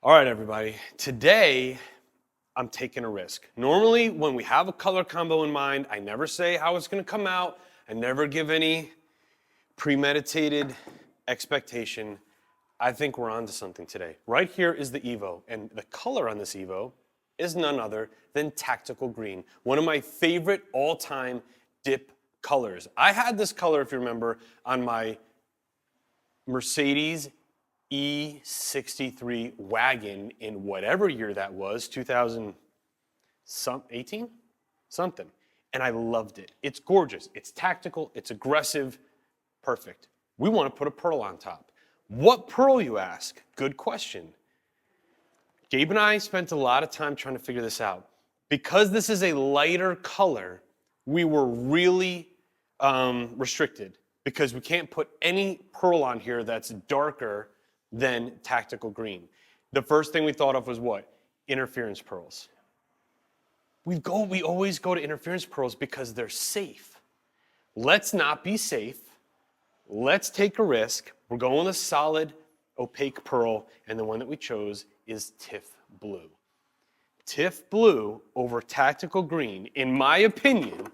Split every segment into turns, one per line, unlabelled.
All right, everybody. Today, I'm taking a risk. Normally, when we have a color combo in mind, I never say how it's gonna come out. I never give any premeditated expectation. I think we're onto something today. Right here is the Evo, and the color on this Evo is none other than tactical green. One of my favorite all-time dip colors. I had this color, if you remember, on my Mercedes E63 wagon in whatever year that was, 2018? Something. And I loved it. It's gorgeous. It's tactical. It's aggressive. Perfect. We want to put a pearl on top. What pearl, you ask? Good question. Gabe and I spent a lot of time trying to figure this out. Because this is a lighter color, we were really restricted because we can't put any pearl on here that's darker than tactical green. The first thing we thought of was what? Interference pearls. We always go to interference pearls because they're safe. Let's not be safe. Let's take a risk. We're going with a solid opaque pearl, and the one that we chose is Tiff Blue. Tiff Blue over tactical green, in my opinion,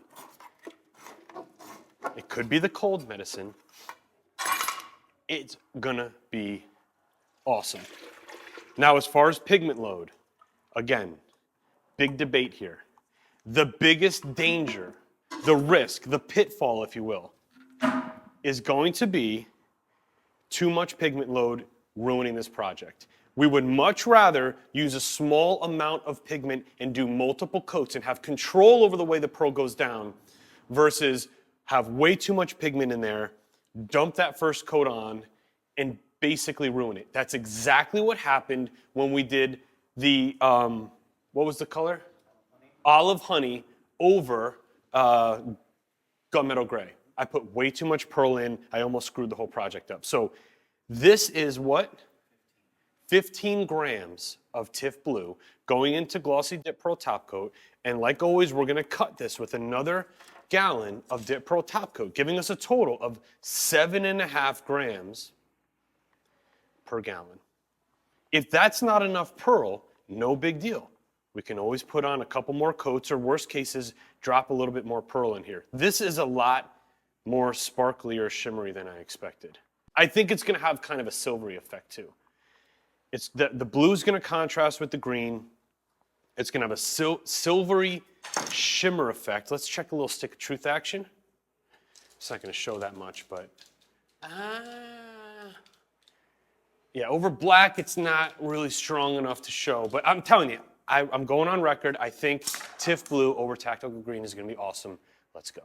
it could be the cold medicine. It's gonna be awesome. Now, as far as pigment load, again, big debate here. The biggest danger, the risk, the pitfall, if you will, is going to be too much pigment load ruining this project. We would much rather use a small amount of pigment and do multiple coats and have control over the way the pearl goes down versus have way too much pigment in there, dump that first coat on, and basically ruin it. That's exactly what happened when we did the, what was the color? Olive honey over gunmetal gray. I put way too much pearl in. I almost screwed the whole project up. So this is what? 15 grams of Tiff Blue going into Glossy Dip Pearl Top Coat. And like always, we're gonna cut this with another gallon of Dip Pearl Top Coat, giving us a total of 7.5 grams per gallon. If that's not enough pearl, no big deal. We can always put on a couple more coats, or worst cases, drop a little bit more pearl in here. This is a lot more sparkly or shimmery than I expected. I think it's gonna have kind of a silvery effect too. It's the blue's gonna contrast with the green. It's gonna have a silvery shimmer effect. Let's check a little stick of truth action. It's not gonna show that much, but yeah, over black, it's not really strong enough to show, but I'm telling you, I'm going on record. I think Tiff Blue over tactical green is gonna be awesome. Let's go.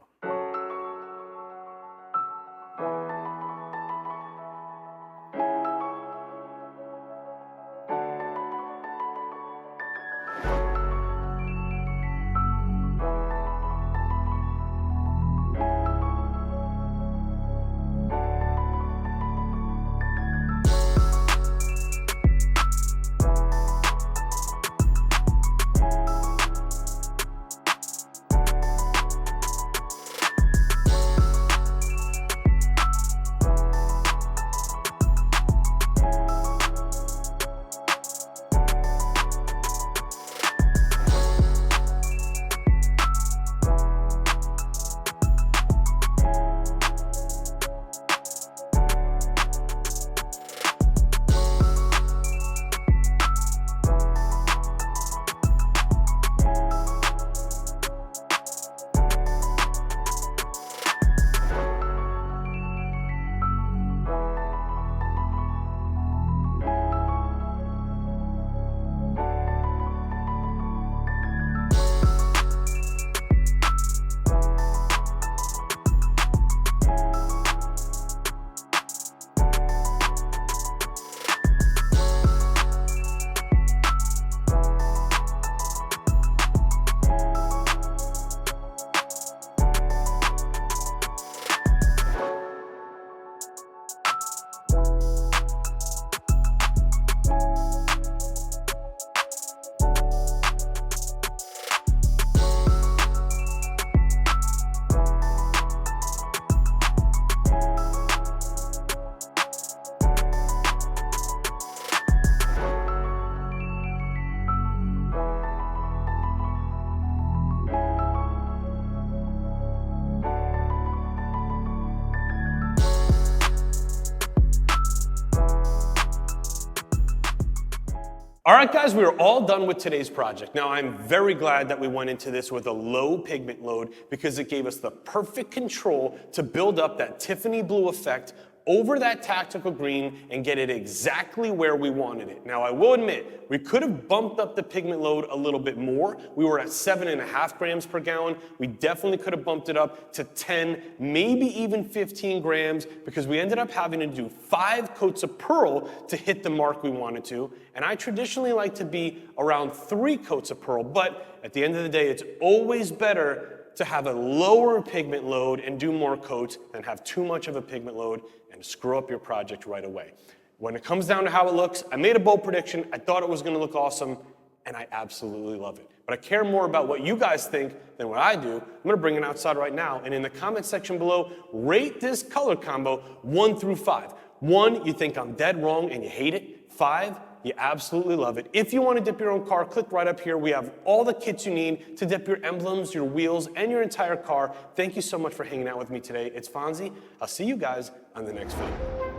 All right, guys, we are all done with today's project. Now, I'm very glad that we went into this with a low pigment load because it gave us the perfect control to build up that Tiffany blue effect over that tactical green and get it exactly where we wanted it. Now, I will admit, we could have bumped up the pigment load a little bit more. We were at 7.5 grams per gallon. We definitely could have bumped it up to 10, maybe even 15 grams because we ended up having to do 5 coats of pearl to hit the mark we wanted to. And I traditionally like to be around 3 coats of pearl, but at the end of the day, it's always better to have a lower pigment load and do more coats than have too much of a pigment load and screw up your project right away. When it comes down to how it looks, I made a bold prediction. I thought it was going to look awesome, and I absolutely love it. But I care more about what you guys think than what I do. I'm going to bring it outside right now, and in the comment section below, rate this color combo 1 through 5. 1, you think I'm dead wrong and you hate it. 5, you absolutely love it. If you want to dip your own car, click right up here. We have all the kits you need to dip your emblems, your wheels, and your entire car. Thank you so much for hanging out with me today. It's Fonzie. I'll see you guys on the next video.